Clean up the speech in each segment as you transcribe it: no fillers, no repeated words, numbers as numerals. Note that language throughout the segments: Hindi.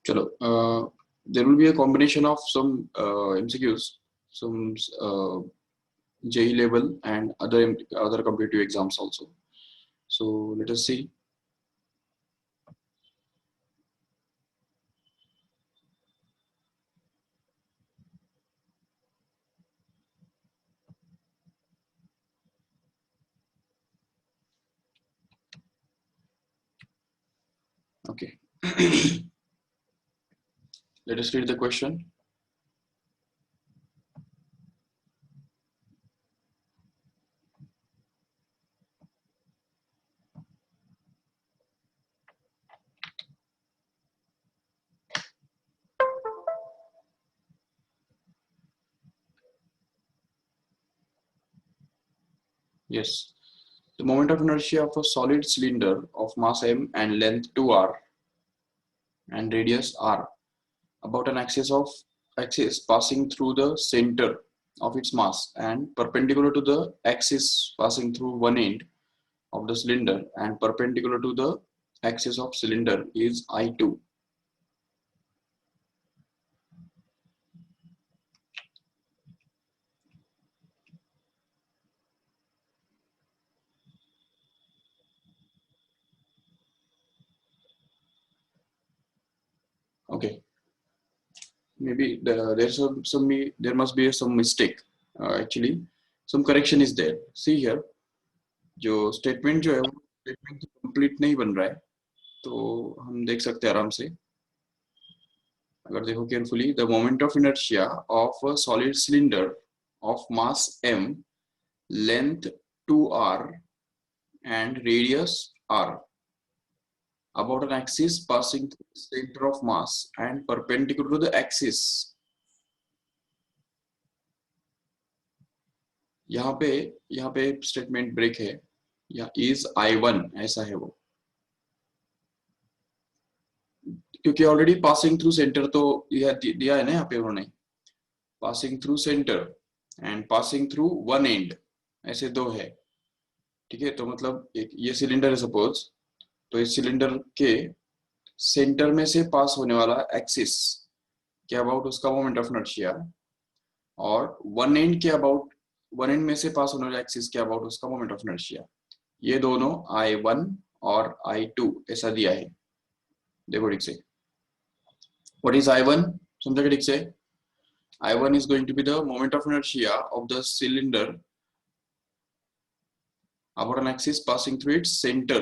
चलो, there will be a combination of some MCQs, some JEE level and other competitive exams also. So let us see. Okay. Let us read the question. Yes. The moment of inertia of a solid cylinder of mass m and length 2r and radius r about an axis passing through the center of its mass and perpendicular to the axis passing through one end of the cylinder and perpendicular to the axis of cylinder is I2. Okay, maybe there must be some mistake. Actually, some correction is there. See here, जो statement जो है वो statement complete नहीं बन रहा है, तो हम देख सकते हैं आराम से. अगर देखो carefully, the moment of inertia of a solid cylinder of mass m, length 2r and radius r about an axis passing through the center of mass and perpendicular to the axis. यहाँ पे स्टेटमेंट ब्रेक है, या इज I1 ऐसा है वो, क्योंकि ऑलरेडी पासिंग थ्रू सेंटर तो दिया है ना यहाँ पे उन्होंने, passing through centre and passing through one and, ऐसे दो है. ठीक है, तो मतलब एक ये सिलेंडर है सपोज, तो इस सिलेंडर के सेंटर में से पास होने वाला एक्सिस के अबाउट उसका मोमेंट ऑफ इनर्शिया, और वन एंड में से पास होने वाला एक्सिस के अबाउट उसका मोमेंट ऑफ इनर्शिया. ये दोनों I1 और I2 ऐसा दिया है. देखो ठीक से, व्हाट इज I1 समझा ठीक से. I1 is going to be the moment of inertia of the cylinder about an axis passing through its center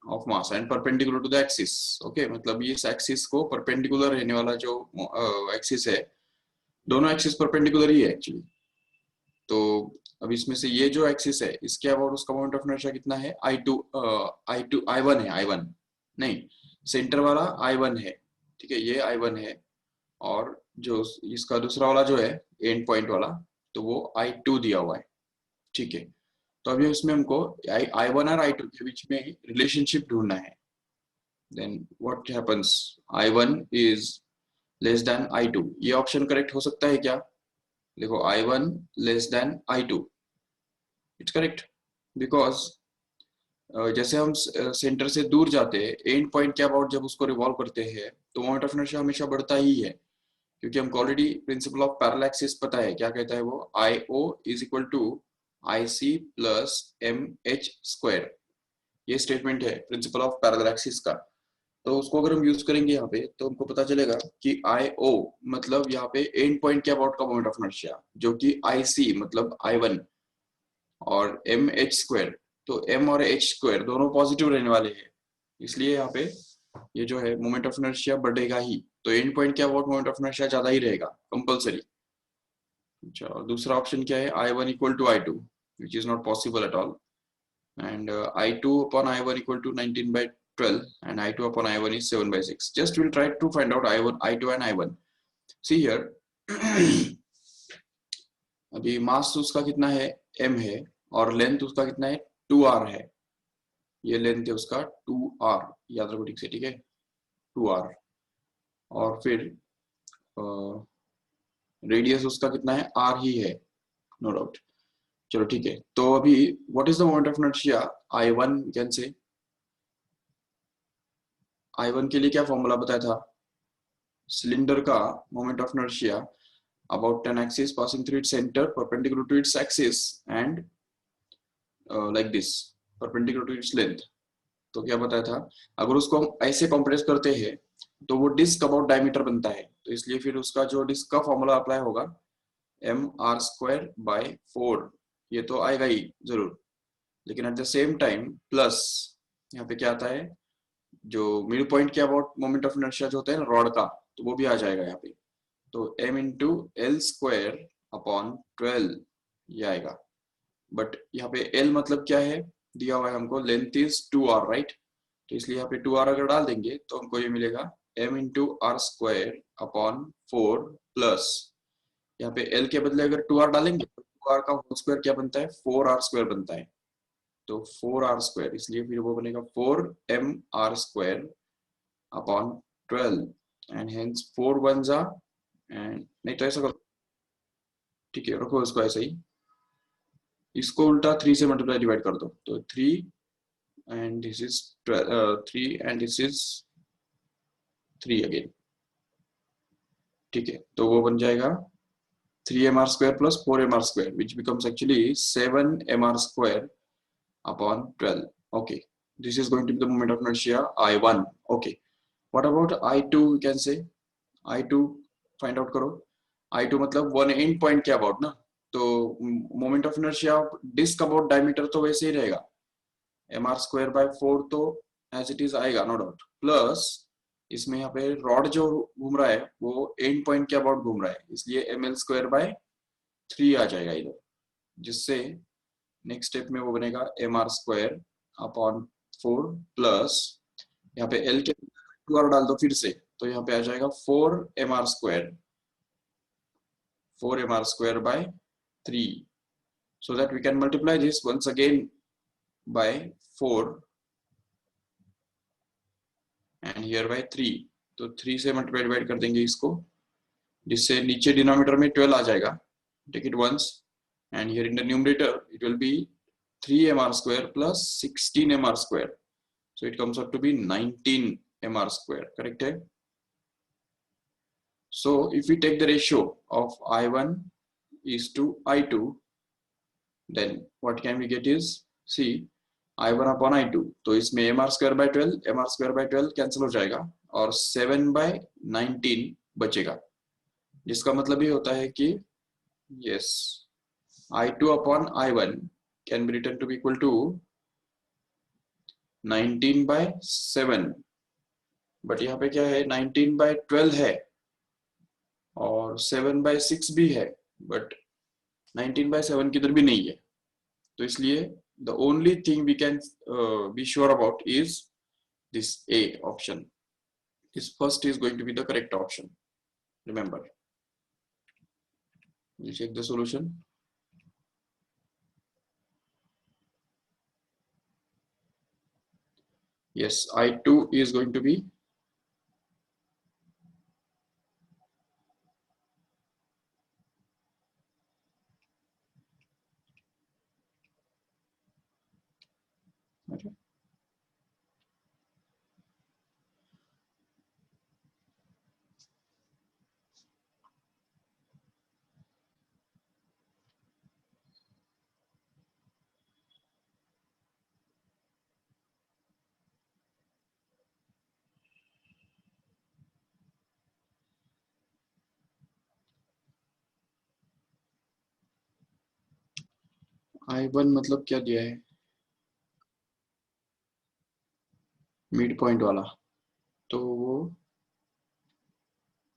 of mass and perpendicular to the axis. Okay, मतलब ये इस एक्सिस को परपेंडिकुलर रहने वाला जो एक्सिस है, दोनों एक्सिस परपेंडिकुलर ही है एक्चुअली. तो अब इसमें से ये जो एक्सिस है इसके अबाउट उसका मोमेंट ऑफ इनर्शिया कितना है, I1 है, I1 नहीं, सेंटर वाला I1 है. ठीक है, ये I1 है, और जो इसका दूसरा वाला जो है एंड पॉइंट वाला, तो वो I2 दिया हुआ है. ठीक है, तो अभी उसमें हमको I1 और I2 के बीच में रिलेशनशिप ढूंढना है. Then what happens, I1 is less than I2. ये ऑप्शन करेक्ट हो सकता है क्या? देखो, I1 less than I2, it's correct, because जैसे हम सेंटर से दूर जाते हैं, एंड पॉइंट के अबाउट जब उसको रिवॉल्व करते हैं, तो मोमेंट ऑफ इनर्शिया हमेशा बढ़ता ही है, क्योंकि हमको already principle of parallel axis पता है. क्या कहता है वो, IO is equal to IC plus MH square. ये स्टेटमेंट है प्रिंसिपल ऑफ पैरेलल एक्सिस का. तो उसको अगर हम यूज करेंगे यहाँ पे, तो हमको पता चलेगा कि IO मतलब यहाँ पे एंड पॉइंट के अबाउट का मोमेंट ऑफ इनर्शिया, जो कि IC मतलब I1, और MH स्क्वायर, तो M और H स्क्वायर दोनों पॉजिटिव रहने वाले हैं, इसलिए यहाँ पे ये जो है मोमेंट ऑफ इनर्शिया बढ़ेगा ही. तो एंड पॉइंट के अबाउट मोमेंट ऑफ इनर्शिया ज्यादा ही रहेगा कंपलसरी. अच्छा, और दूसरा ऑप्शन क्या है, I1 equal to I2, which is not possible at all. And I2 upon I1 equal to 19/12 and I2 upon I1 is 7/6. Just we'll try to find out I2 and I1. See here, अभी मास उसका कितना है, m है, और लेंथ उसका कितना है, 2r है. ये लेंथ है उसका 2r, याद रखो ठीक से. ठीक है, 2r, और फिर रेडियस उसका कितना है, r ही है, नो डाउट. चलो ठीक है, तो अभी what is the moment of inertia I1, can say I1 के लिए क्या फॉर्मूला बताया था, सिलेंडर का moment of inertia about an axis passing through its center perpendicular to its axis and like this perpendicular to its length. तो क्या बताया था, अगर उसको हम ऐसे कंप्रेस करते हैं तो वो डिस्क अबाउट डायमीटर बनता है, तो इसलिए फिर उसका जो डिस्क का फॉर्मूला अप्लाई होगा mr²/4, ये तो आएगा ही जरूर, लेकिन at the same time plus यहाँ पे क्या आता है, जो मिड पॉइंट के अबाउट मोमेंट ऑफ इनर्शिया जो होता है रॉड का, तो वो भी आ जाएगा यहाँ पे, तो m×l²/12 ये आएगा। बट यहाँ पे l मतलब क्या है दिया हुआ है हमको, लेंथ इज 2r राइट, तो इसलिए यहाँ पे 2r अगर डाल देंगे तो हमको ये मिलेगा m×r²/4 प्लस यहाँ पे l के बदले अगर 2r डालेंगे तो 2r का होल स्क्वायर क्या बनता है, 4r² बनता है, तो 4r², इसलिए फिर वो बनेगा 4mr²/12 एंड हेंस 4 1 जा एंड नहीं तो ऐसा करो, ठीक है रखो इसको ऐसे ही, इसको उल्टा 3 से मल्टीप्लाई डिवाइड कर दो, तो 3 and this is 3 and this is 3 again, ठीक है, तो वो बन जाएगा 3mr² plus 4mr² which becomes actually 7mr²/12. Okay, this is going to be the moment of inertia I1. Okay, what about I2? We can say I2 find out करो, I2 मतलब वन एंड पॉइंट के अबाउट ना, तो moment of inertia disc about diameter तो वैसे ही रहेगा, mr²/4 तो एज इट इज आएगा नो डाउट, प्लस इसमें यहाँ पे रॉड जो घूम रहा है वो एंड पॉइंट के अबाउट घूम रहा है, इसलिए ml²/3 आ जाएगा इधर, जिससे नेक्स्ट स्टेप में वो बनेगा mr²/4 प्लस यहाँ पे l के 2r डाल दो फिर से, तो यहाँ पे आ जाएगा 4mr²/3, so that we can multiply this once again by 4 and here by 3, तो 3 से मल्टीप्लाई डिवाइड कर देंगे इसको, जिससे नीचे डिनोमिनेटर में 12 आ जाएगा, take it once and here in the numerator it will be 3mr² plus 16mr², so it comes out to be 19mr², correct है? So if we take the ratio of I1 is to I2, then what can we get is, see I1 upon I2, तो इसमें mr²/12 कैंसिल हो जाएगा और 7/19 बचेगा, जिसका मतलब ये होता है कि yes I2 upon I1 can be written to be equal to 19/7, but यहाँ पे क्या है 19/12 है और 7/6 भी है, बट 19/7 किधर भी नहीं है, तो इसलिए the only thing we can be sure about is this A option. This first is going to be the correct option. Remember, we'll check the solution. Yes, I2 is going to be okay. I1 मतलब क्या दिया है, मिड पॉइंट वाला, तो वो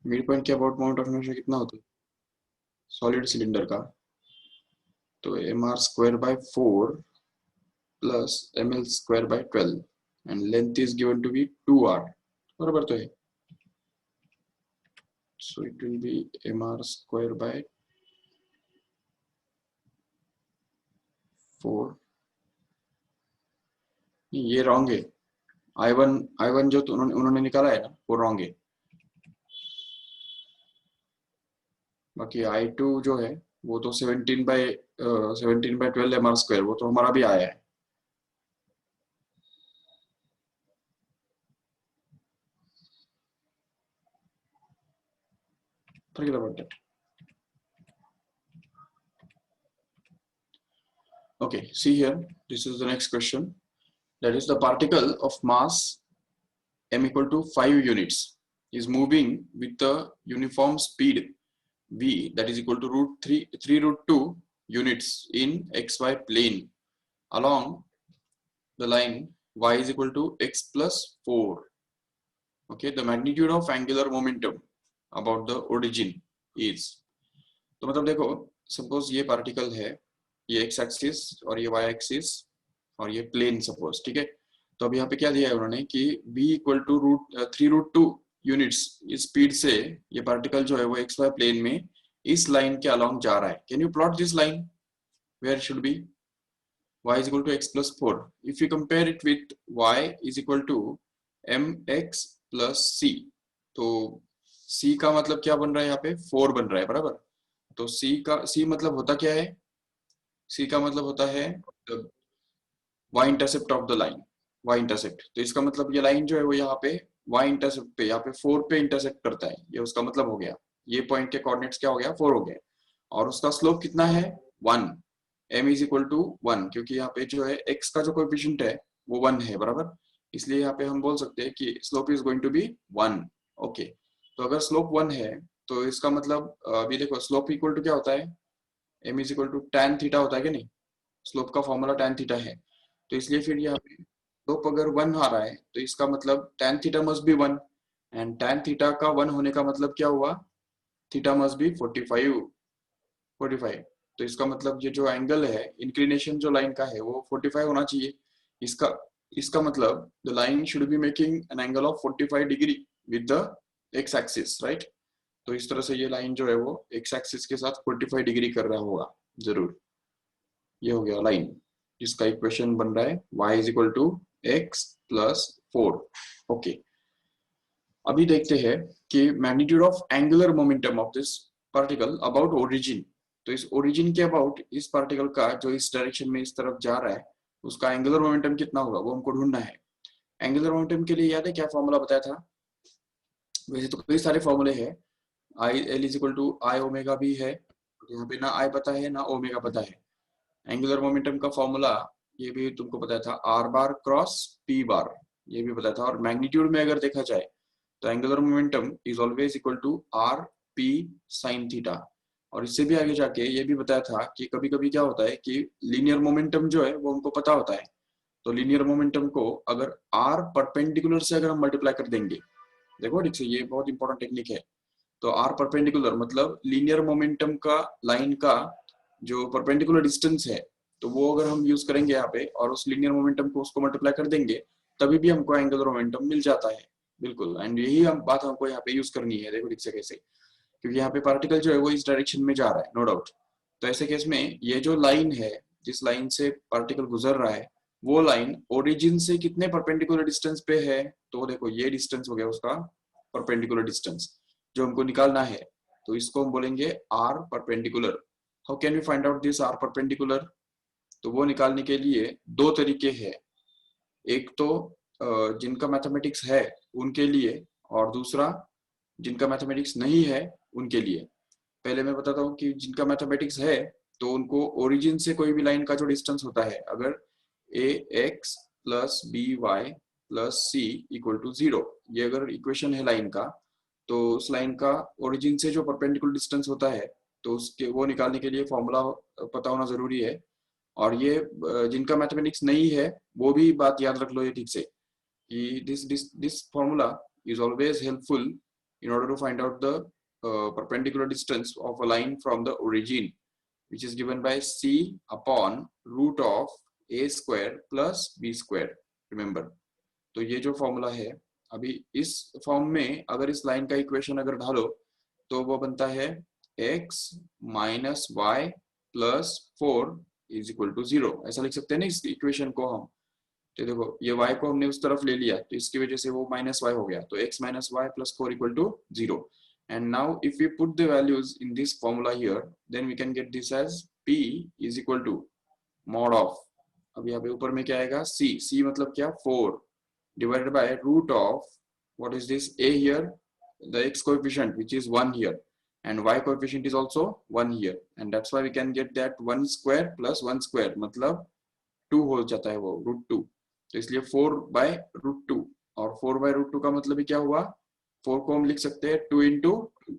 मिड पॉइंट के अबाउट मोमेंट ऑफ इनर्शिया कितना होता है सॉलिड सिलेंडर का, तो mr²/4 plus ml²/12 and length is given to be 2r, बराबर तो है, so it will be mr²/4, ये रॉन्ग है, I1 जो उन्होंने निकाला है ना वो रॉन्ग है, बाकी I2 जो है वो तो 17/12 mr², वो तो हमारा भी आया है, Forget about that. Okay, see here, this is the next question. That is, the particle of mass m equal to 5 units is moving with the uniform speed v, that is equal to root 3 root 2 units in xy plane along the line y is equal to x plus 4. Okay, the magnitude of angular momentum about the origin is. तो मतलब देखो, सपोज ये पार्टिकल है, ये x एक्सिस और ये y एक्सिस और ये प्लेन सपोज, ठीक है। तो अब यहाँ पे क्या दिया है उन्होंने कि v equal to root 3 root 2 units इस स्पीड से ये पार्टिकल जो है वो एक्स वाई प्लेन में इस लाइन के अलोंग जा रहा है। Can you plot this line where should be y is equal to x plus 4. If you compare it with y is equal to mx plus c, तो c का मतलब क्या बन रहा है यहाँ पे 4 बन रहा है, बराबर। तो c मतलब होता क्या है, c का मतलब होता है y intercept of the line, y intercept. तो इसका मतलब ये लाइन जो है वो यहाँ पे y इंटरसेप्ट पे, यहाँ पे 4 पे इंटरसेप्ट करता है, ये उसका मतलब हो गया। ये पॉइंट के कोऑर्डिनेट्स क्या हो गया, 4 हो गए। और उसका स्लोप कितना है, 1, m इज इक्वल टू 1, क्योंकि यहाँ पे जो है x का जो कोएफिशिएंट है वो 1 है, बराबर। इसलिए यहाँ पे हम बोल सकते हैं कि slope is going to be 1। Okay, तो अगर स्लोप 1 है तो इसका मतलब अभी देखो स्लोप इक्वल टू क्या होता है, m is equal to tan theta होता है कि नहीं। स्लोप का फॉर्मूला tan थीटा है, तो इसलिए फिर यहाँ पे स्लोप अगर 1 आ रहा है तो इसका मतलब tan theta must be 1, and tan theta का 1 होने का मतलब क्या हुआ, थीटा मस्ट बी 45। तो इसका मतलब ये जो एंगल है, इंक्लिनेशन जो लाइन का है वो 45 होना चाहिए। इसका मतलब the line should be making an angle of 45 degree with the x axis, right. तो इस तरह से ये लाइन जो है वो एक्स एक्सिस के साथ 45 डिग्री कर रहा होगा जरूर। ये हो गया लाइन जिसका इक्वेशन बन रहा है y is equal to x plus 4। Okay, अभी देखते हैं कि magnitude of angular momentum of this particle about origin. तो इस ओरिजिन के अबाउट इस पार्टिकल का जो इस डायरेक्शन में इस तरफ जा रहा है उसका एंगुलर मोमेंटम कितना होगा वो हमको ढूंढना है। एंगुलर मोमेंटम के लिए याद है क्या फॉर्मूला बताया था, वैसे तो कई सारे फॉर्मूले हैं, I L is equal to I omega भी है, यहाँ पे ना आई पता है ना ओमेगा पता है। एंगुलर मोमेंटम का फॉर्मूला ये भी तुमको पता था, आर बार क्रॉस पी बार, ये भी पता था। और मैग्नीट्यूड में अगर देखा जाए तो angular momentum is always equal to r p sine theta. और इससे भी आगे जाके ये भी बताया था कि कभी कभी क्या होता है कि लीनियर मोमेंटम जो है वो हमको पता होता है, तो लीनियर मोमेंटम को अगर आर परपेंडिकुलर से अगर हम मल्टीप्लाई कर देंगे, देखो ठीक से ये बहुत इंपॉर्टेंट टेक्निक है। तो आर परपेंडिकुलर मतलब लीनियर मोमेंटम का लाइन का जो परपेंडिकुलर डिस्टेंस है, तो वो अगर हम यूज करेंगे यहाँ पे और उस लीनियर मोमेंटम को उसको मल्टीप्लाई कर देंगे तभी भी हमको एंगुलर मोमेंटम मिल जाता है, बिल्कुल। एंड यही हम बात हमको यहाँ पे यूज करनी है, देखो ठीक से कैसे, क्योंकि यहाँ पे पार्टिकल जो है वो इस डायरेक्शन में जा रहा है, नो डाउट। तो ऐसे केस में ये जो लाइन है जिस लाइन से पार्टिकल गुजर रहा है वो लाइन ओरिजिन से कितने परपेंडिकुलर डिस्टेंस पे है, तो देखो ये डिस्टेंस हो गया उसका परपेंडिकुलर डिस्टेंस जो हमको निकालना है। तो इसको हम बोलेंगे r perpendicular. How can we find out this r perpendicular, तो वो निकालने के लिए दो तरीके हैं, एक तो जिनका मैथमेटिक्स है उनके लिए, और दूसरा जिनका मैथमेटिक्स नहीं है उनके लिए। पहले मैं बताता हूँ कि जिनका मैथमेटिक्स है तो उनको ओरिजिन से कोई भी लाइन का जो डिस्टेंस होता है, अगर A X plus B Y plus C equal to 0, ये अगर इक्वेशन है लाइन का, तो उस लाइन का ओरिजिन से जो परपेंडिकुलर डिस्टेंस होता है तो उसके वो निकालने के लिए फॉर्मूला पता होना जरूरी है। और ये जिनका मैथमेटिक्स नहीं है वो भी बात याद रख लो ये ठीक से कि this formula is always helpful in order to find out the perpendicular distance of a line from the origin, which is given by c upon root of a square plus b square, remember। तो ये जो फॉर्मूला है अभी इस फॉर्म में अगर इस लाइन का इक्वेशन अगर ढालो तो वो बनता है x minus y plus 4 is equal to 0, ऐसा लिख सकते हैं ना इस इक्वेशन को हम। तो देखो ये y को हमने उस तरफ ले लिया तो इसकी वजह से वो माइनस वाई हो गया, तो x minus y plus 4 equal to 0। And now if we put the values in this formula here then we can get this as p is equal to mod of, अब यहाँ पे ऊपर में क्या आएगा c मतलब क्या 4 divided by root of what is this a here, the x coefficient which is 1 here, and y coefficient is also 1 here, and that's why we can get that 1 square plus 1 square मतलब 2 हो जाता है वो √2, तो इसलिए 4/√2, और 4/√2 का मतलब ही क्या हुआ, 4 को हम लिख सकते हैं 2 into 2,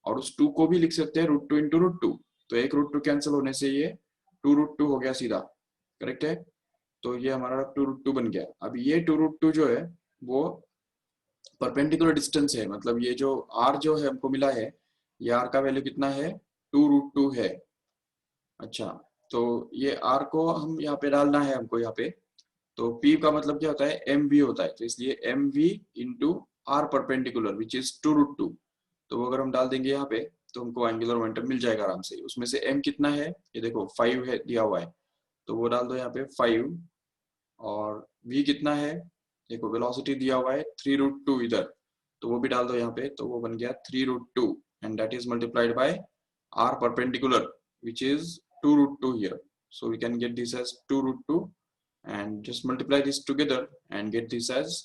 और उस 2 को भी लिख सकते हैं √2 into √2, तो एक √2 कैंसिल होने से ये 2√2 हो गया सीधा, करेक्ट है। तो ये हमारा 2√2 बन गया। अब ये 2√2 जो है वो परपेंडिकुलर डिस्टेंस है, मतलब ये जो r जो है हमको मिला है, ये r का वैल्यू कितना है, 2√2 है। अच्छा, तो ये r को हम यहाँ पे डालना है हमको यहाँ पे, तो p का मतलब क्या होता है, mv होता है, तो इसलिए mv into r perpendicular which is 2√2, तो वो अगर हम डाल देंगे यहाँ पे तो हमको एंगुलर मोमेंटम मिल जाएगा आराम से। उसमें से m कितना है, ये देखो 5 है दिया हुआ है, तो वो डाल दो यहाँ पे 5, और v कितना है, देखो वेलोसिटी दिया हुआ है 3√2 इधर, तो वो भी डाल दो यहाँ पे, तो वो बन गया 3√2, and that is multiplied by r perpendicular which is 2√2 here, so we can get this as 2√2 and just multiply this together and get this as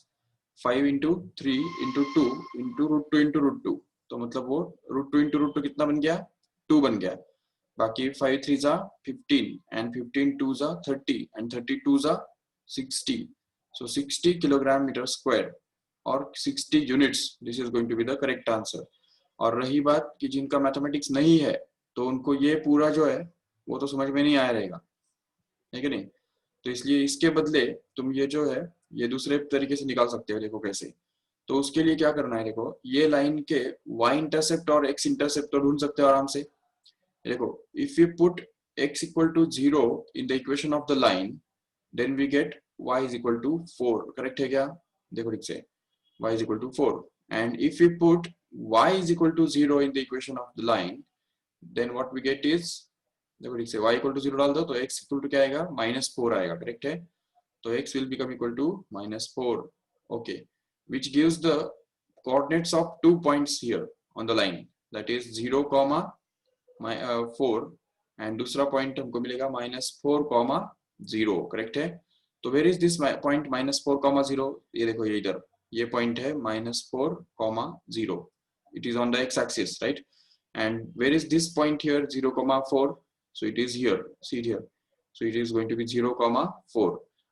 5 into 3 into 2 into √2 into √2, तो मतलब वो √2 into √2 कितना बन गया, 2 बन गया। बाकी 5 3 जा 15 and 15 2 जा 30 and 30 2 जा 60, so 60 kilogram meter square or 60 units, this is going to be the correct answer। और रही बात कि जिनका मैथमेटिक्स नहीं है तो उनको ये पूरा जो है वो तो समझ में नहीं आया रहेगा, है कि नहीं, तो इसलिए इसके बदले तुम ये जो है ये दूसरे तरीके से निकाल सकते हो, देखो कैसे। तो उसके लिए क्या करना है, देखो ये लाइन के y इंटरसेप्ट और x इंटरसेप्ट तो ढूंढ सकते हो आराम से। देखो if you put x equal to 0 in the equation of the line then we get y is equal to 4, correct है क्या, देखो ठीक से y is equal to 4, and if we put y is equal to 0 in the equation of the line then what we get is, देखो ठीक से y equal to 0 डाल दो तो x equal to क्या आएगा, -4 आएगा, करेक्ट है, तो x will become equal to -4, okay, which gives the coordinates of 2 points here on the line, that is 0, 4, and दूसरा पॉइंट हमको मिलेगा -4, 0, करेक्ट है। तो वेयर इज दिस पॉइंट -4, 0, ये देखो ये इधर ये पॉइंट है -4, 0, it is on the x-axis, right? And where is this point here, 0, 4, so it is here, see it here, so it is going to be 0, 4।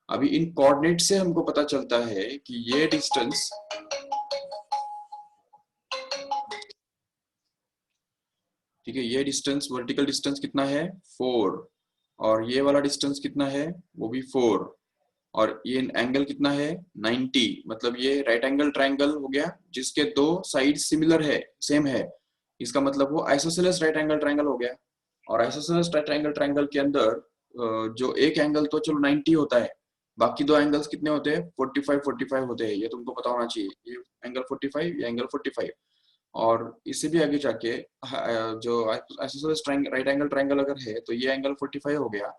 अभी इन कोऑर्डिनेट से हमको पता चलता है कि ये डिस्टेंस, ठीक है, ये डिस्टेंस वर्टिकल डिस्टेंस कितना है 4, और ये वाला डिस्टेंस कितना है वो भी 4, और ये एंगल कितना है 90, मतलब ये राइट एंगल ट्रायंगल हो गया जिसके दो साइड सिमिलर है, सेम है, इसका मतलब वो आइसोसेलेस राइट एंगल ट्रायंगल हो गया। और आइसोसेलेस राइट एंगल ट्रायंगल के अंदर जो एक एंगल तो चलो 90 होता है, बाकी दो एंगल्स कितने होते हैं 45 होते हैं, ये तुमको पता होना चाहिए, ये एंगल 45, ये एंगल 45, और इससे भी आगे जाके जो आइसोसेलेस राइट एंगल ट्रायंगल अगर है तो ये एंगल 45 हो गया,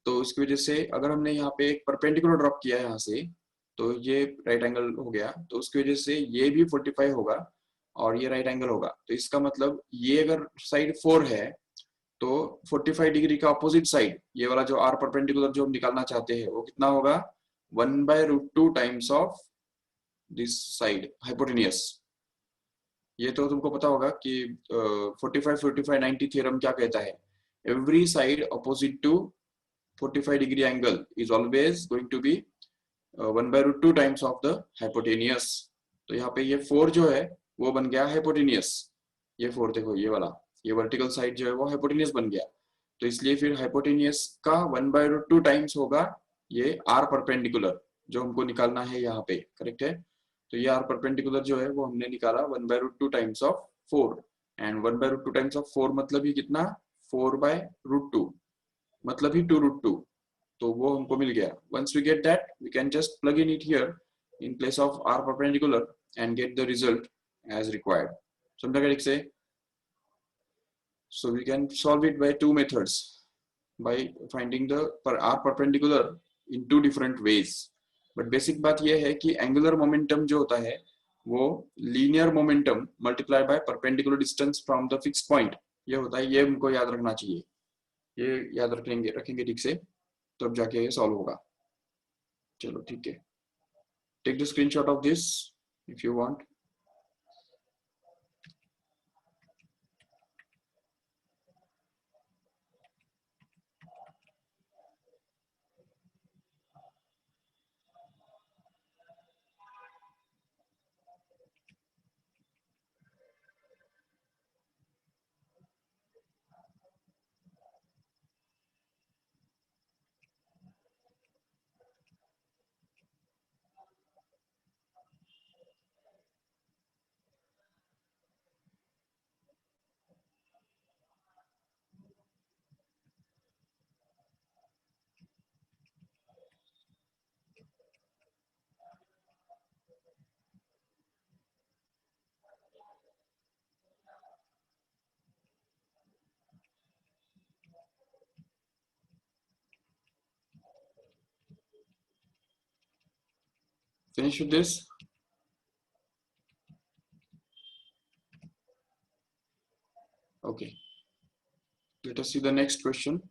तो इसकी वजह से अगर हमने यहाँ पे एक परपेंडिकुलर ड्रॉप किया है यहाँ से, तो ये राइट एंगल हो गया, तो उसकी वजह से ये भी 45 होगा और ये राइट एंगल होगा, तो इसका मतलब ये अगर साइड 4 है तो 45 डिग्री का अपोजिट साइड, ये वाला जो आर परपेंडिकुलर जो हम निकालना चाहते हैं वो कितना होगा, 1/√2 times of this side hypotenuse. ये तो तुमको पता होगा कि 45 थ्योरम क्या कहता है, every side opposite to 45 degree angle is always going to be 1/√2 times of the hypotenuse। तो यहाँ पे ये 4 जो है वो बन गया hypotenuse, ये 4 देखो ये वाला, ये वर्टिकल साइड जो है वो hypotenuse बन गया, तो इसलिए फिर hypotenuse का 1/√2 टाइम्स होगा ये r परपेंडिकुलर जो हमको निकालना है यहाँ पे, करेक्ट है। तो ये r परपेंडिकुलर जो है वो हमने निकाला 1/√2 times of 4, and 1/√2 times of 4 मतलब ही कितना 4/√2, मतलब ही 2√2, तो वो हमको मिल गया। once we get that we can just plug in it here in place of r perpendicular and get the result as required। समझा क्या ठीक से? So we can solve it by two methods, by finding the r perpendicular in two different ways। but basic बात ये है कि angular momentum जो होता है वो linear momentum multiplied by perpendicular distance from the fixed point, ये होता है, ये हमको याद रखना चाहिए, ये याद रखेंगे ठीक से तब जाके ये सॉल्व होगा। चलो ठीक है, take the screenshot of this if you want. Finish with this. Okay, let us see the next question.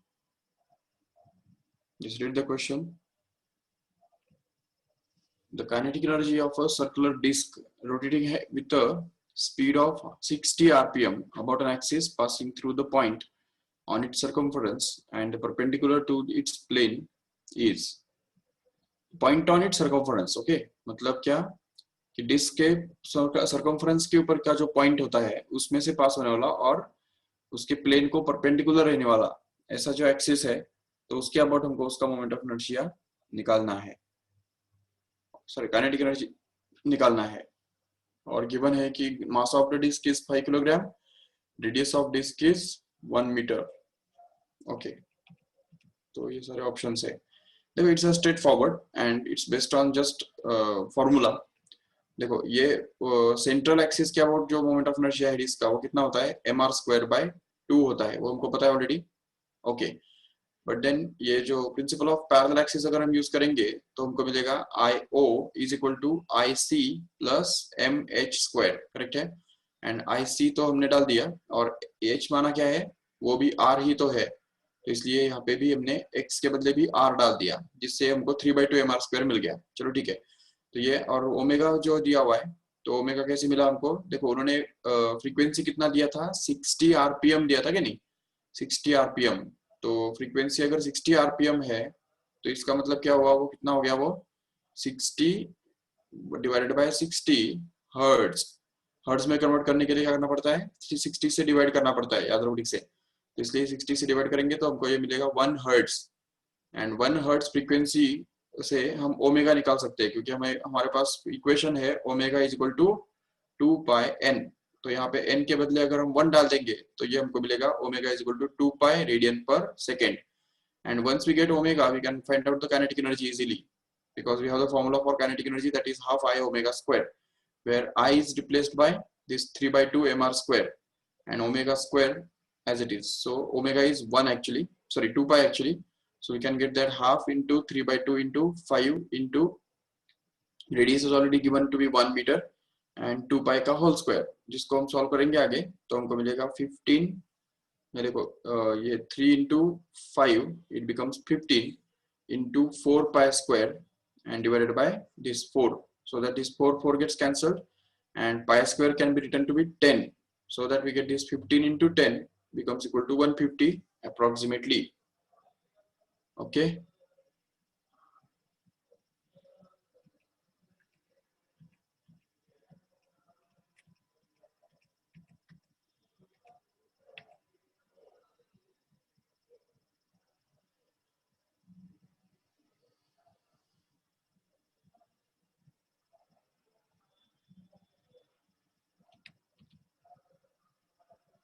Just read the question. The kinetic energy of a circular disc rotating with a speed of 60 rpm about an axis passing through the point on its circumference and perpendicular to its plane is point on its circumference. Okay, मतलब क्या कि डिस्क के सर्कमफ्रेंस के ऊपर का जो पॉइंट होता है उसमें से पास होने वाला और उसके प्लेन को परपेंडिकुलर रहने वाला ऐसा जो एक्सिस है, तो उसके अबाउट हमको उसका मोमेंट ऑफ इनर्शिया निकालना है, सॉरी काइनेटिक एनर्जी निकालना है। और गिवन है कि mass of the disc is 5 kilogram, radius of disc is 1 metre. Okay, तो ये सारे ऑप्शंस है। देखो it's a straightforward and it's based on just formula. देखो ये सेंट्रल एक्सिस के अबाउट जो मोमेंट ऑफ इनर्शिया है डिस्क का वो कितना होता है, mr²/2 होता है, वो हमको पता है ऑलरेडी। ओके, बट देन ये जो प्रिंसिपल ऑफ पैरेलल एक्सिस अगर हम यूज करेंगे तो हमको मिलेगा IO is equal to IC plus MH², correct है। एंड IC तो हमने डाल दिया और H माना क्या है, वो भी R ही तो है, तो इसलिए यहाँ पे भी हमने x के बदले भी R डाल दिया, जिससे हमको 3/2 mr² मिल गया। चलो ठीक है, तो ये और ओमेगा जो दिया हुआ है, तो ओमेगा कैसे मिला हमको, देखो उन्होंने फ्रीक्वेंसी कितना दिया था, 60 rpm दिया था कि नहीं, 60 rpm। तो फ्रीक्वेंसी अगर 60 rpm है तो इसका मतलब क्या हुआ, वो कितना हो गया, वो 60 डिवाइडेड बाय 60 हर्ट्ज। हर्ट्ज में कन्वर्ट करने के लिए क्या करना पड़ता है, 60 से डिवाइड करना पड़ता है यादृच्छिक से, तो इसलिए 60 से डिवाइड करेंगे तो हमको ये मिलेगा 1 हर्ट्ज। एंड 1 हर्ट्ज फ्रीक्वेंसी से हम ओमेगा निकाल सकते हैं, क्योंकि हमें हमारे पास इक्वेशन है omega is equal to 2πn। तो यहाँ पे n के बदले अगर हम 1 डाल देंगे तो ये हमको मिलेगा omega is equal to 2π radian per second. And once we get omega we can find out the kinetic energy easily, because we have the formula for kinetic energy, that is half I omega square, where I is replaced by this 3/2 mr² and omega square as it is. So omega is 1 actually, sorry 2π actually. So we can get that half into 3/2 into 5 into radius is already given to be 1 meter and 2π का होल स्क्वायर, जिसको हम सॉल्व करेंगे आगे तो हमको मिलेगा 15, मेरे को ये 3 into 5 it becomes 15 into 4π² and divided by this 4, so that this 4 gets cancelled and π² can be written to be 10, so that we get this 15 into 10 becomes equal to 150 approximately. Okay,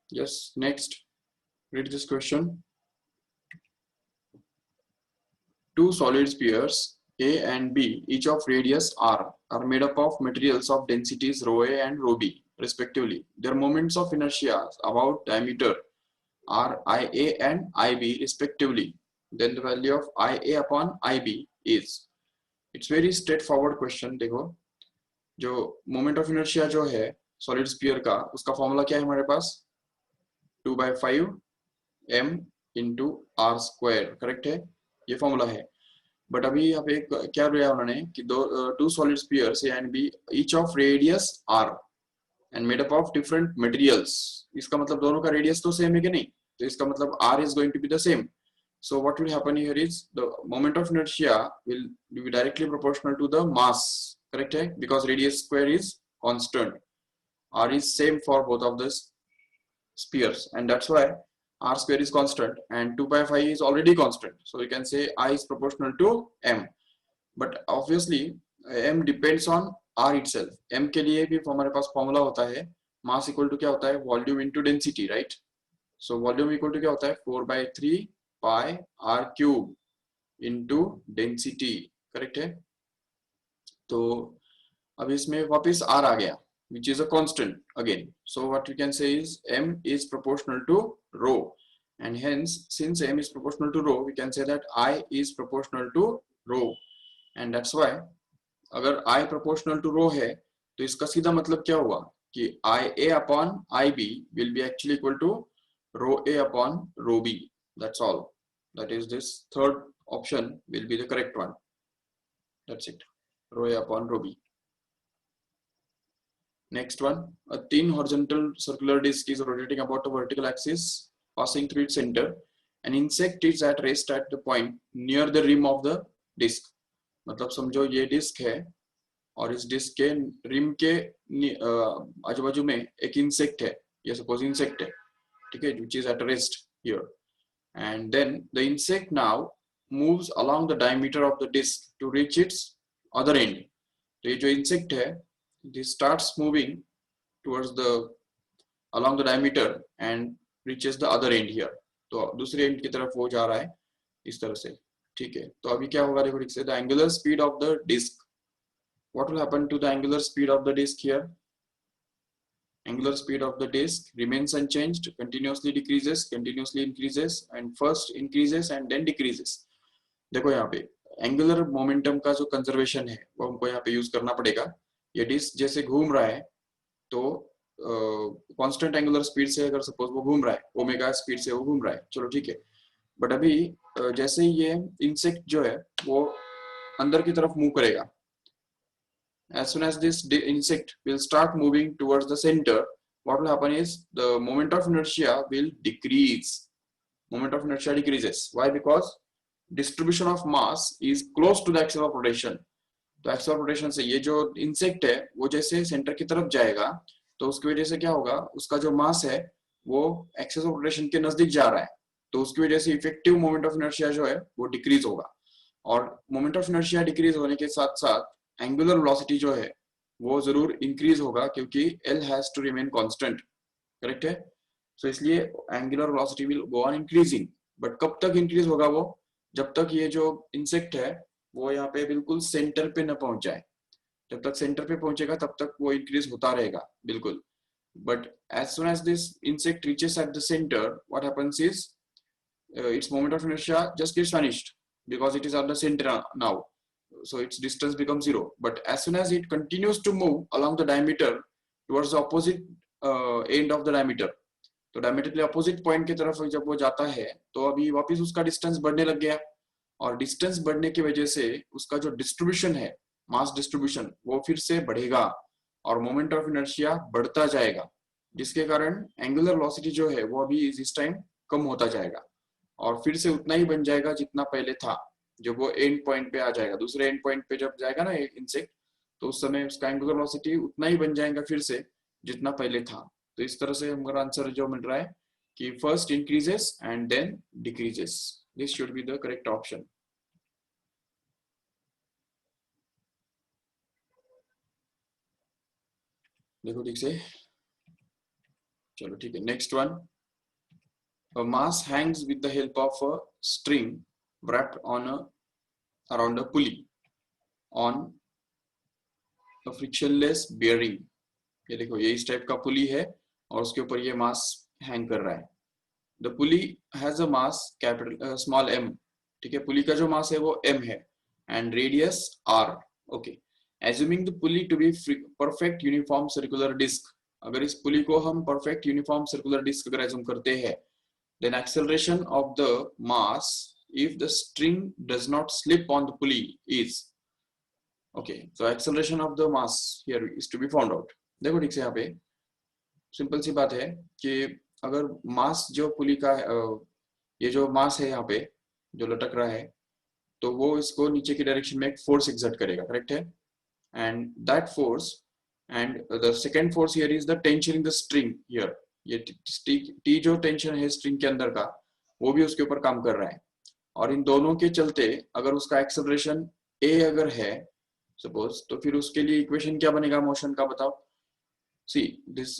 yes, next read this question. Two solid spheres A and B, each of radius r, are made up of materials of densities rho a and rho b respectively. Their moments of inertia about diameter are IA and IB respectively. Then the value of IA upon IB is, it's very straightforward question। देखो जो मोमेंट ऑफ इनर्शिया जो है सॉलिड स्फीयर का, उसका फॉर्मूला क्या है हमारे पास, 2/5 m into r², करेक्ट है, ये फॉर्मूला है। बट अभी यहाँ पे क्या दिया उन्होंने कि two solid spheres A and B, each of radius r and made up of different materials। इसका मतलब दोनों का रेडियस तो सेम है कि नहीं, तो इसका मतलब r is going to be the same। So what will happen here is the moment of inertia will be directly proportional to the mass, correct है, because radius square is constant, r is same for both of these spheres, and that's why r² is constant and 2/5 is already constant, so we can say I is proportional to m। but obviously m depends on r itself। m के लिए भी हमारे पास फॉर्मूला होता है, मास इक्वल टू क्या होता है, volume into density, right. So volume equal to क्या होता है, 4/3 पाई r³ इनटू डेंसिटी, करेक्ट है। तो अब इसमें वापस r आ गया, which is a constant again. So what we can say is m is proportional to rho, and hence since m is proportional to rho, we can say that I is proportional to rho, and that's why अगर I प्रोपोर्शनल टू रो है तो इसका सीधा मतलब क्या हुआ कि IA upon IB will be actually equal to rho A upon rho B. That's all. That is, this third option will be the correct one. That's it. Rho A upon rho B. Next one, a thin horizontal circular disc is rotating about a vertical axis, passing through its center. An insect is at rest at the point near the rim of the disc. मतलब समझो ये डिस्क है और इस डिस्क के रिम के आजू बाजू में एक इंसेक्ट है, ये सपोज इंसेक्ट है, ठीक है, which is at rest here, and then the insect now moves along the diameter of the disc to reach its other end. तो ये जो इंसेक्ट है, this starts moving towards the along the diameter and reaches the other end here. तो दूसरे एंड की तरफ वो जा रहा है इस तरह से, ठीक है। तो अभी क्या होगा देखो ठीक से, the angular speed of the disc, what will happen to the angular speed of the disc here? Angular speed of the disc remains unchanged, continuously decreases, continuously increases, and first increases and then decreases. देखो यहाँ पे एंगुलर मोमेंटम का जो कंजर्वेशन है वो हमको यहाँ पे यूज करना पड़ेगा। ये डिस्क जैसे घूम रहा है तो कांस्टेंट एंगुलर स्पीड से अगर सपोज वो घूम रहा है, ओमेगा स्पीड से वो घूम रहा है, चलो ठीक है। बट अभी जैसे ही ये इंसेक्ट जो है वो अंदर की तरफ मूव करेगा, as soon as this insect will start moving towards the center, what will happen is the moment of inertia will decrease. Moment of inertia decreases. Why? Because distribution of mass is close to the axis of rotation. तो एक्सिस ऑफ रोटेशन से ये जो इंसेक्ट है वो जैसे सेंटर की तरफ जाएगा तो उसकी वजह से क्या होगा, उसका जो मास है वो एक्सिस ऑफ रोटेशन के नजदीक जा रहा है, तो उसकी वजह से इफेक्टिव मोमेंट ऑफ इनर्शिया जो है वो डिक्रीज होगा। और मोमेंट ऑफ इनर्शिया डिक्रीज होने के साथ साथ एंगुलर वेलोसिटी जो है वो जरूर इंक्रीज होगा, क्योंकि L has to remain constant, correct है। सो इसलिए angular velocity will go on increasing, but कब तक इंक्रीज होगा वो, जब तक ये जो इंसेक्ट है वो यहाँ पे बिल्कुल सेंटर पे न पहुंच जाए। जब तक सेंटर पे पहुंचेगा तब तक वो इंक्रीज होता रहेगा बिल्कुल। But as soon as this insect reaches at the centre, what happens is its moment of inertia just gets vanished because it is at the center now, so its distance becomes zero. But as soon as it continues to move along the diameter towards the opposite end of the diameter, तो diameter के opposite point की तरफ जब वो जाता है तो अभी वापस उसका distance बढ़ने लग गया, और distance बढ़ने की वजह से उसका जो distribution है, mass distribution, वो फिर से बढ़ेगा और moment of inertia बढ़ता जाएगा, जिसके कारण angular velocity जो है वो अभी इस टाइम कम होता जाएगा और फिर से उतना ही बन जाएगा जितना पहले था। जब वो एंड पॉइंट पे आ जाएगा, दूसरे एंड पॉइंट पे जब जाएगा ना इंसेक्ट, तो उस समय उसका एंगुलर वेलोसिटी उतना ही बन जाएगा फिर से जितना पहले था। तो इस तरह से हमारा आंसर जो मिल रहा है कि first increases and then decreases, this should be the correct option. देखो ठीक से, चलो ठीक है। Next one, a mass hangs with the help of a string wrapped on around a pulley on a frictionless bearing. ये देखो ये इस टाइप का पुली है और उसके ऊपर ये मास हैंग कर रहा है। The pulley has a mass capital small m, ठीक है, पुली का जो मास है वो m है and radius r. Okay, assuming the pulley to be perfect uniform circular disc, अगर इस पुली को हम perfect uniform circular disc अगर assume करते हैं, then acceleration of the mass if the string does not slip on the pulley is, okay, so acceleration of the mass here is to be found out. देखो ठीक से यहाँ पे सिंपल सी बात है कि अगर मास जो पुली का ये जो मास है यहाँ पे जो लटक रहा है, तो वो इसको नीचे की डायरेक्शन में एक फोर्स एक्सर्ट करेगा, करेक्ट है, and that force and the second force here is the tension in the string here, ये टी जो टेंशन है स्ट्रिंग के अंदर का वो भी उसके ऊपर काम कर रहा है, और इन दोनों के चलते अगर उसका एक्सेलरेशन a अगर है सपोज, तो फिर उसके लिए इक्वेशन क्या बनेगा मोशन का, बताओ। See this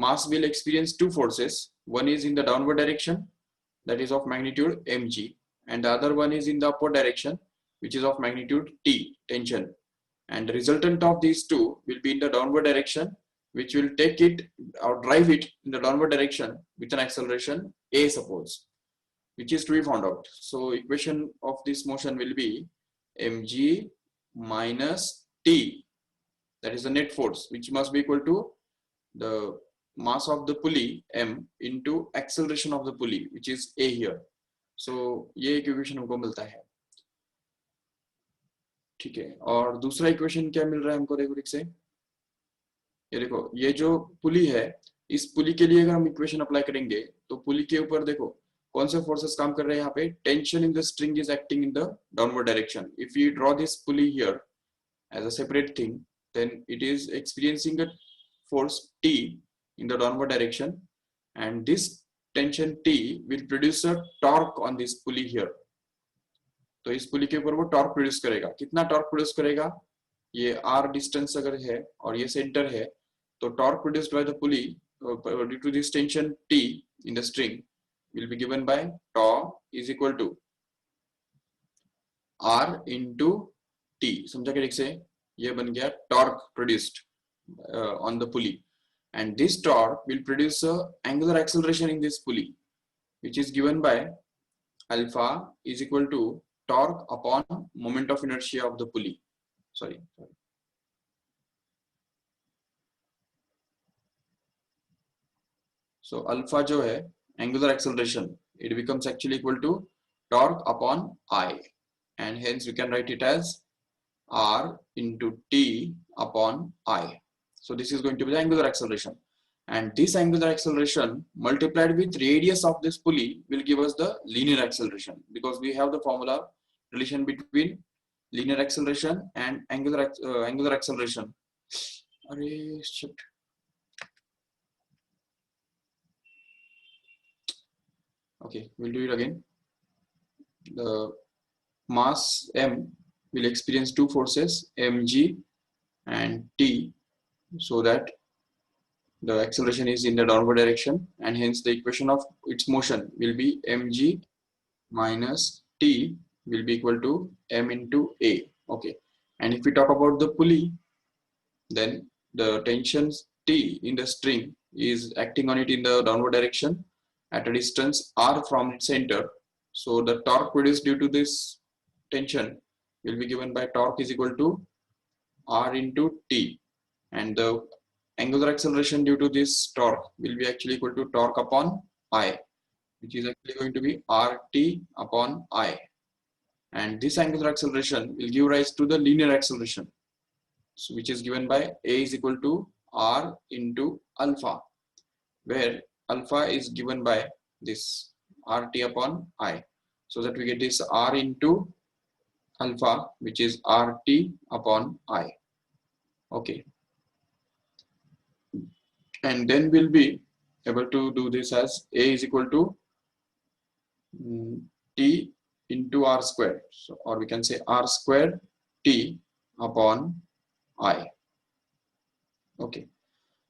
mass will experience two forces, one is in the downward direction that is of magnitude mg and the other one is in the upward direction which is of magnitude t tension, and the resultant of these two will be in the downward direction which will take it or drive it in the downward direction with an acceleration a suppose, which is to be found out. So equation of this motion will be mg minus T, that is the net force, which must be equal to the mass of the pulley M into acceleration of the pulley, which is A here. So ये इक्वेशन हमको मिलता है, ठीक है। और दूसरा इक्वेशन क्या मिल रहा है हमको, देखो ठीक से, ये देखो, ये जो पुली है, इस पुली के लिए अगर हम इक्वेशन अप्लाई करेंगे तो पुली के ऊपर देखो कौन से फोर्सेस काम कर रहे हैं यहाँ पे। Tension in the string is acting in the downward direction. If you draw this pulley here as a separate thing, then it is experiencing a force T in the downward direction, and this tension T will produce a torque on this pulley here. तो इस पुली के ऊपर वो टॉर्क प्रोड्यूस करेगा। कितना टॉर्क प्रोड्यूस करेगा, ये r डिस्टेंस अगर है और ये सेंटर है, तो torque produced by the pulley due to this tension T in the string will be given by tau is equal to r into T। समझा क्या ठीक से, ये बन गया torque produced on the pulley, and this torque will produce a angular acceleration in this pulley, which is given by alpha is equal to torque upon moment of inertia of the pulley. Sorry. So alpha जो है angular acceleration, it becomes actually equal to torque upon I, and hence we can write it as r into T upon I. So this is going to be the angular acceleration, and this angular acceleration multiplied with radius of this pulley will give us the linear acceleration, because we have the formula relation between linear acceleration and angular acceleration. Array, shit. Okay, we'll do it again. The mass M will experience two forces, mg and T, so that the acceleration is in the downward direction, and hence the equation of its motion will be mg minus T will be equal to m into A. Okay, and if we talk about the pulley, then the tension T in the string is acting on it in the downward direction at a distance r from its center. So the torque produced due to this tension will be given by torque is equal to r into T, and the angular acceleration due to this torque will be actually equal to torque upon I, which is actually going to be RT upon I, and this angular acceleration will give rise to the linear acceleration, so which is given by A is equal to R into alpha, where alpha is given by this RT upon I, so that we get this R into alpha, which is RT upon I. Okay, and then we'll be able to do this as A is equal to T into R square, so, or we can say R square T upon I. Okay,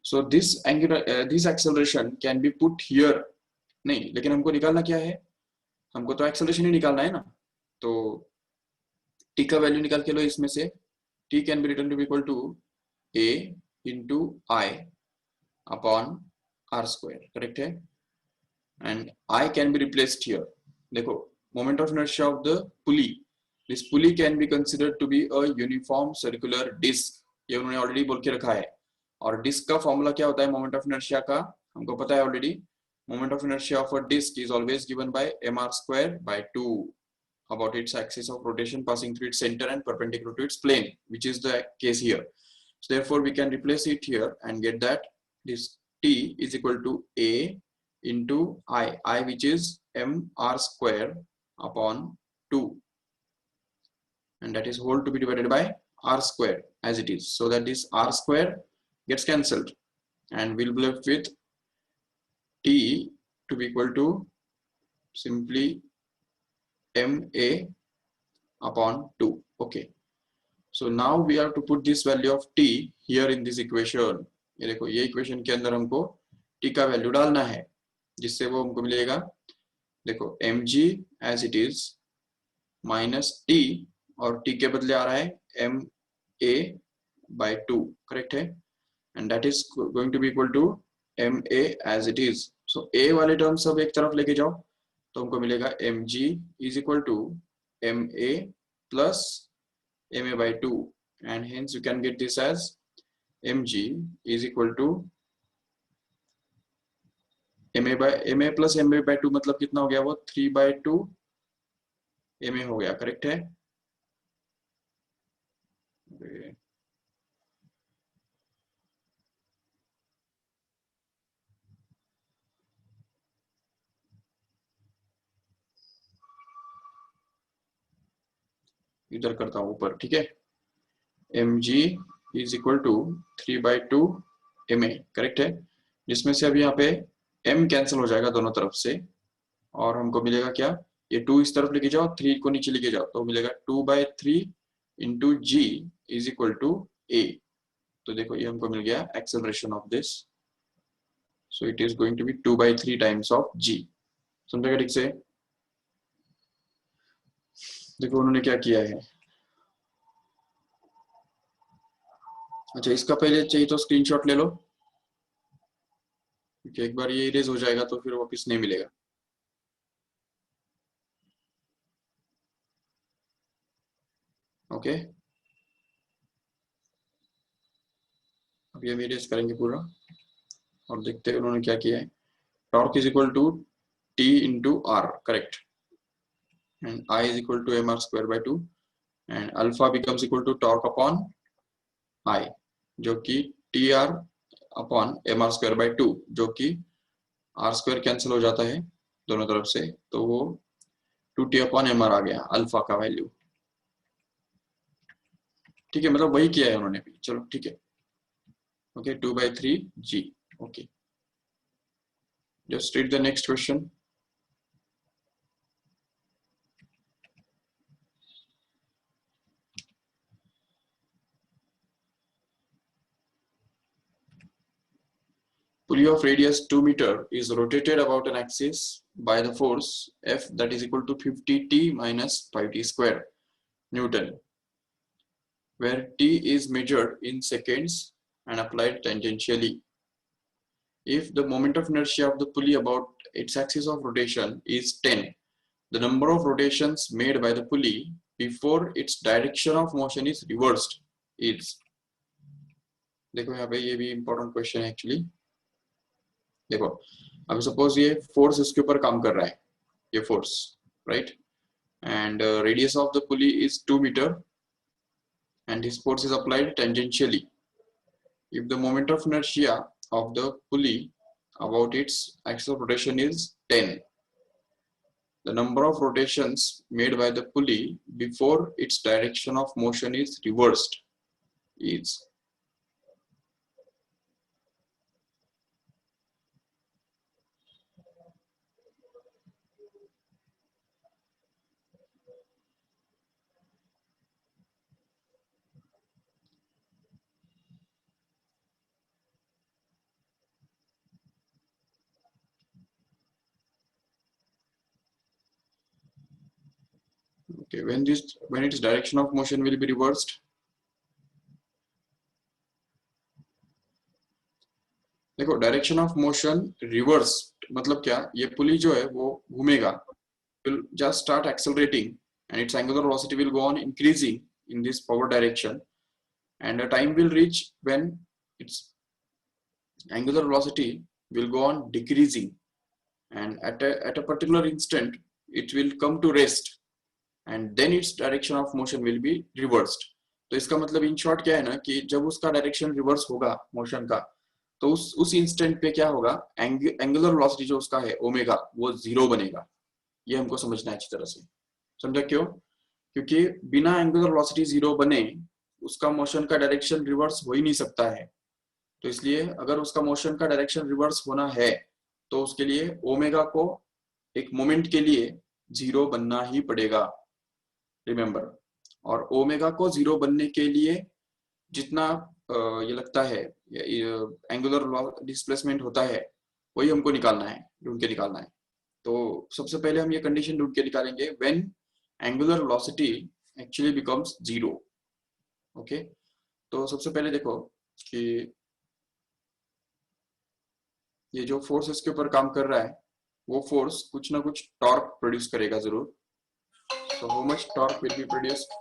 so this angular this acceleration can be put here. नहीं, लेकिन हमको निकालना क्या है, हमको तो acceleration ही निकालना है ना, तो T का वैल्यू निकाल के लो इसमें से। T can be written to be equal to A into I upon R square, correct है, and I can be replaced here. देखो, moment of inertia of the pulley, this pulley can be considered to be a uniform circular disc, ये उन्होंने ऑलरेडी बोल के रखा है। और डिस्क का फॉर्मूला क्या होता है मोमेंट ऑफ इनर्शिया का, हमको पता है already. Moment of inertia of a disc is always given by mr square by 2 about its axis of rotation passing through its center and perpendicular to its plane, which is the case here. So therefore we can replace it here and get that this T is equal to A into I which is mr square upon 2, and that is whole to be divided by r square as it is, so that this r square gets cancelled and we'll be left with T to be equal to simply ma upon 2. Okay, so now we have to put this value of T here in this equation. ये देखो, ये इक्वेशन के अंदर हमको T का वैल्यू डालना है, जिससे वो हमको मिलेगा, देखो mg as it is minus T, और T के बदले आ रहा है ma by 2, करेक्ट है, and that is going to be equal to ma as it is. So a वाले टर्म सब एक तरफ लेके जाओ, तो हमको मिलेगा mg is equal to ma plus ma by 2, and hence you can get this as mg is equal to ma plus ma by 2 मतलब कितना हो गया, वो 3/2 ma हो गया, करेक्ट है। इधर करता हूं ऊपर, ठीक है। mg is equal to 3/2 ma, correct है। जिसमें से अब यहाँ पे m कैंसिल हो जाएगा दोनों तरफ से, और हमको मिलेगा क्या, ये 2 इस तरफ लेके जाओ, 3 को नीचे लेके जाओ, तो मिलेगा 2/3 into g is equal to a। तो देखो ये हमको मिल गया acceleration of this, so it is going to be 2/3 times of g। समझेगा ठीक से। देखो उन्होंने क्या किया है, अच्छा इसका पहले चाहिए तो स्क्रीनशॉट ले लो, क्योंकि एक बार ये इरेज हो जाएगा तो फिर वापस नहीं मिलेगा। ओके, अब ये हम इरेज करेंगे पूरा और देखते हैं उन्होंने क्या किया है। Torque is equal to T into R, correct, and I is equal to mr square by 2, and alpha becomes equal to torque upon I, जो कि T R upon mr square by 2, जो कि आर स्क्वायर कैंसिल हो जाता है दोनों तरफ से, तो वो 2t अपॉन mr आ गया अल्फा का वैल्यू, ठीक है। मतलब वही किया है उन्होंने भी, चलो ठीक है। Okay, 2/3 g। Okay, just read the next question. Pulley of radius 2 meter is rotated about an axis by the force F that is equal to 50t minus 5t square Newton, where t is measured in seconds and applied tangentially. If the moment of inertia of the pulley about its axis of rotation is 10, the number of rotations made by the pulley before its direction of motion is reversed is। देखो यहाँ पे ये भी important question है actually। देखो अब सपोज ये फोर्स इसके ऊपर काम कर रहा है, ये force, right, and radius of the pulley is 2 metre and this force is applied tangentially. If the moment of inertia of the pulley about its axis of rotation is 10, the number of rotations made by the pulley before its direction of motion is reversed is। Okay, when its direction of motion will be reversed, देखो डायरेक्शन ऑफ मोशन रिवर्स मतलब क्या, ये पुली जो है वो घूमेगा, will just start accelerating and its angular velocity will go on increasing in this forward direction, and a time will reach when its angular velocity will go on decreasing, and at a particular instant it will come to rest and then its direction of motion will be reversed। तो इसका मतलब इन शॉर्ट क्या है ना, कि जब उसका डायरेक्शन रिवर्स होगा मोशन का, तो उस इंस्टेंट पे क्या होगा, एंगुलर वेलोसिटी जो उसका है ओमेगा वो 0 बनेगा। ये हमको समझना है अच्छी तरह से, समझा क्यों, क्योंकि बिना एंगुलर वेलोसिटी 0 बने उसका मोशन का डायरेक्शन रिवर्स हो ही नहीं सकता है। तो इसलिए अगर उसका मोशन का डायरेक्शन रिवर्स होना है तो उसके लिए ओमेगा को एक मोमेंट के लिए 0 बनना ही पड़ेगा, रिमेंबर। और ओमेगा को 0 बनने के लिए जितना ये लगता है एंगुलर डिस्प्लेसमेंट होता है वही हमको निकालना है, ढूंढ के निकालना है। तो सबसे पहले हम ये कंडीशन ढूंढ के निकालेंगे when angular velocity actually becomes 0। Okay, तो सबसे पहले देखो कि ये जो फोर्स इसके ऊपर काम कर रहा है वो फोर्स कुछ ना कुछ टॉर्क प्रोड्यूस करेगा जरूर। So how much torque will be produced,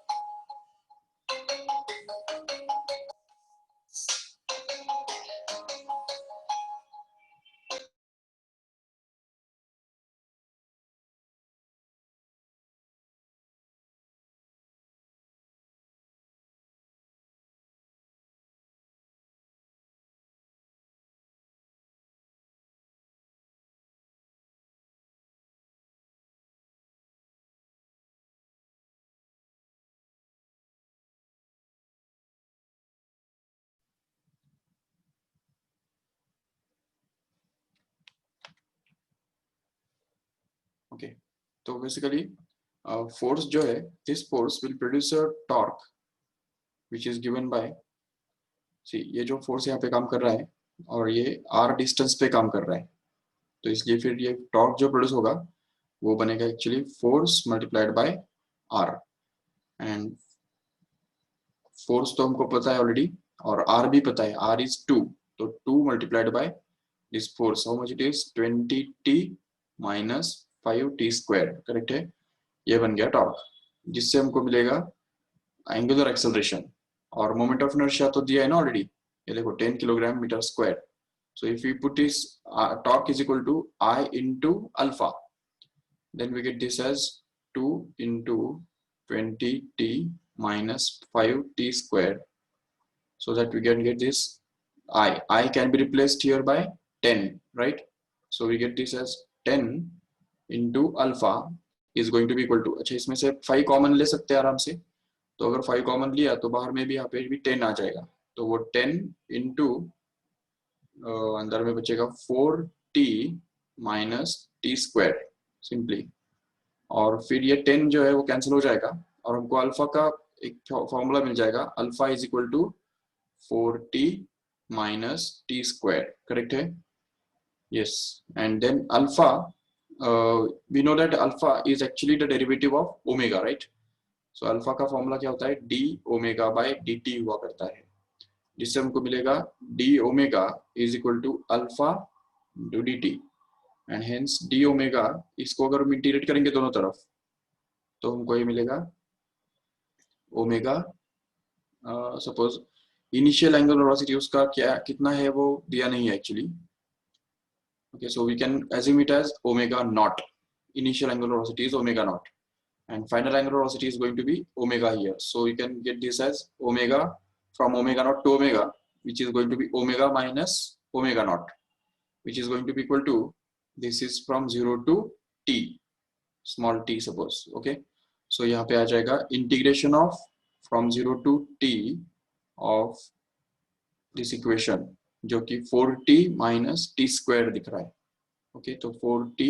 okay तो बेसिकली फोर्स जो है, this force will produce a torque which is given by, see ये जो फोर्स यहाँ पे काम कर रहा है और ये आर डिस्टेंस पे काम कर रहा है, तो इसलिए फिर ये टॉर्क जो प्रोड्यूस होगा वो बनेगा actually force multiplied by R. And force तो हमको पता है ऑलरेडी और आर भी पता है, आर इज 2, तो 2 multiplied by this force, how much it is 20t minus 5t square, correct है। ये बन गया टॉर्क, जिससे हमको मिलेगा एंगुलर एक्सेलरेशन। और मोमेंट ऑफ इनर्शिया तो दिया है ना ऑलरेडी, ये देखो 10 kilogram metre square. So if we put this torque is equal to I into alpha, then we get this as 2 into 20t minus 5t square, so that we can get this I can be replaced here by 10, right? So we get this as 10 into alpha is going to be equal to, अच्छा इसमें से 5 कॉमन ले सकते हैं आराम से, तो अगर 5 कॉमन लिया तो बाहर में भी यहाँ पे भी 10 आ जाएगा, तो वो 10 into अंदर में बचेगा 4t minus T square simply, और फिर ये 10 जो है वो कैंसिल हो जाएगा और हमको अल्फा का एक फॉर्मूला मिल जाएगा, alpha is equal to 4t minus T square, correct है। Yes, and then alpha, we know that alpha is actually the derivative of omega, right. So alpha का फॉर्मूला क्या होता है, D omega by D T हुआ करता है, जिससे हमको मिलेगा D omega is equal to alpha to D T, and hence D omega, इसको अगर हम इंटीग्रेट करेंगे दोनों तरफ तो हमको ये मिलेगा omega, suppose initial angular velocity उसका क्या कितना है वो दिया नहीं है actually, okay so we can assume it as omega naught, initial angular velocity is omega naught and final angular velocity is going to be omega here, so you can get this as omega from omega naught to omega, which is going to be omega minus omega naught, which is going to be equal to, this is from 0 to t, small t suppose, okay, so यहाँ पे आ जाएगा integration of from 0 to t of this equation, जो कि 4t minus t square दिख रहा है, okay, तो 4t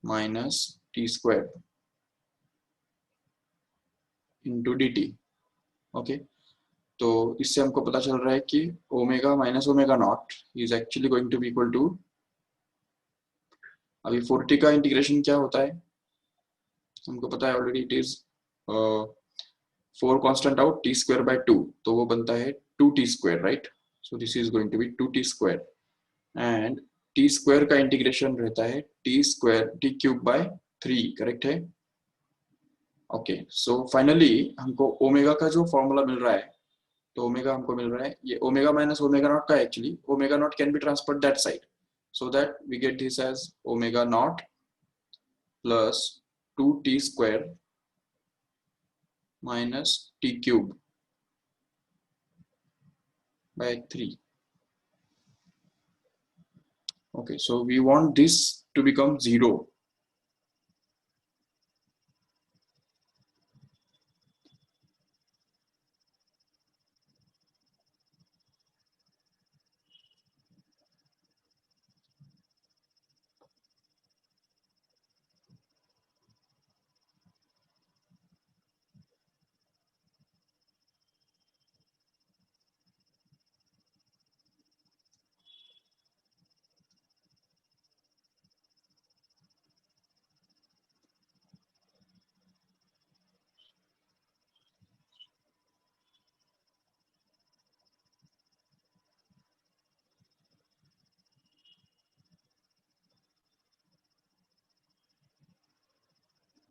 minus t square into dt, okay, तो इससे हमको पता चल रहा है कि omega minus omega not is actually going to be equal to, अभी 4t का इंटीग्रेशन क्या होता है हमको पता है already, it is 4 constant out t square by 2, तो वो बनता है 2t square, right. So this is going to be 2t square, and t square का इंटीग्रेशन रहता है t square t cube by 3, correct है। ओके सो फाइनली हमको ओमेगा का जो फॉर्मूला मिल रहा है, तो ओमेगा हमको मिल रहा है ये ओमेगा माइनस ओमेगा नॉट का, actually omega naught can be transferred that side, so that we get this as omega naught plus 2t square minus t cube by 3. Okay, so we want this to become 0.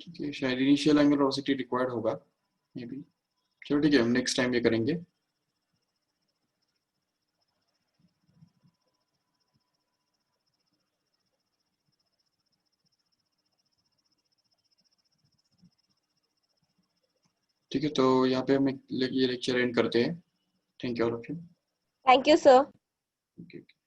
ठीक है, शायद इनिशियल एंगुलर वेलोसिटी रिक्वायर्ड होगा मे बी, चलो ठीक है हम नेक्स्ट टाइम ये करेंगे। ठीक है, तो यहाँ पे हम ये लेक्चर एंड करते हैं। Thank you all of you. Thank you, sir. Okay.